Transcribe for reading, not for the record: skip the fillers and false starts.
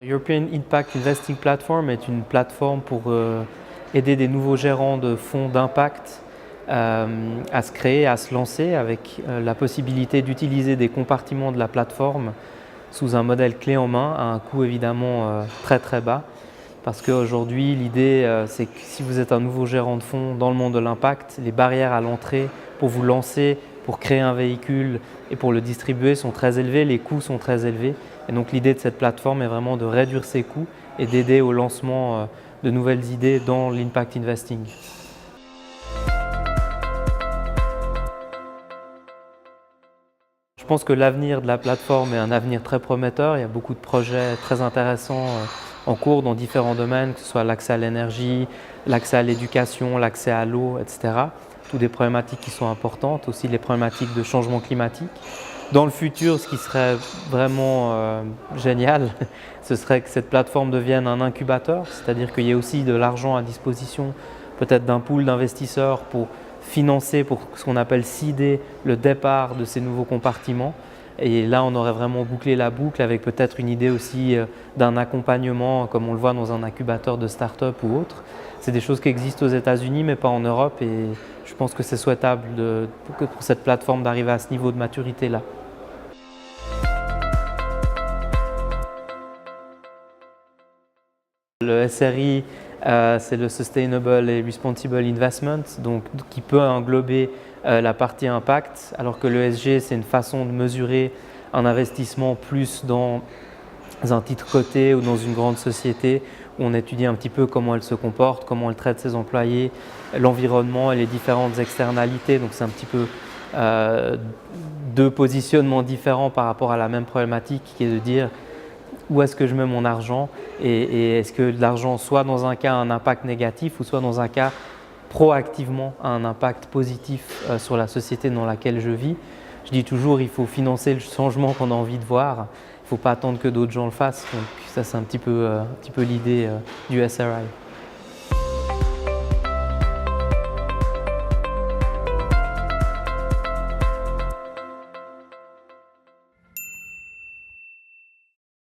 European Impact Investing Platform est une plateforme pour aider des nouveaux gérants de fonds d'impact à se créer, à se lancer avec la possibilité d'utiliser des compartiments de la plateforme sous un modèle clé en main à un coût évidemment très très bas. Parce qu'aujourd'hui, l'idée, c'est que si vous êtes un nouveau gérant de fonds dans le monde de l'impact, les barrières à l'entrée pour vous lancer, pour créer un véhicule et pour le distribuer sont très élevées, les coûts sont très élevés. Et donc l'idée de cette plateforme est vraiment de réduire ces coûts et d'aider au lancement de nouvelles idées dans l'impact investing. Je pense que l'avenir de la plateforme est un avenir très prometteur. Il y a beaucoup de projets très intéressants en cours dans différents domaines, que ce soit l'accès à l'énergie, l'accès à l'éducation, l'accès à l'eau, etc. Toutes des problématiques qui sont importantes, aussi les problématiques de changement climatique. Dans le futur, ce qui serait vraiment génial, ce serait que cette plateforme devienne un incubateur, c'est-à-dire qu'il y ait aussi de l'argent à disposition, peut-être d'un pool d'investisseurs pour financer, pour ce qu'on appelle seeder le départ de ces nouveaux compartiments. Et là, on aurait vraiment bouclé la boucle avec peut-être une idée aussi d'un accompagnement, comme on le voit dans un incubateur de start-up ou autre. C'est des choses qui existent aux États-Unis, mais pas en Europe. Et je pense que c'est souhaitable pour cette plateforme d'arriver à ce niveau de maturité-là. Le SRI, c'est le Sustainable and Responsible Investment, donc qui peut englober la partie impact, alors que l'ESG, c'est une façon de mesurer un investissement plus dans un titre coté ou dans une grande société où on étudie un petit peu comment elle se comporte, comment elle traite ses employés, l'environnement et les différentes externalités. Donc c'est un petit peu deux positionnements différents par rapport à la même problématique qui est de dire où est-ce que je mets mon argent et est-ce que l'argent soit dans un cas a un impact négatif ou soit dans un cas proactivement a un impact positif sur la société dans laquelle je vis. Je dis toujours il faut financer le changement qu'on a envie de voir, il ne faut pas attendre que d'autres gens le fassent. Donc ça c'est un petit peu l'idée du SRI.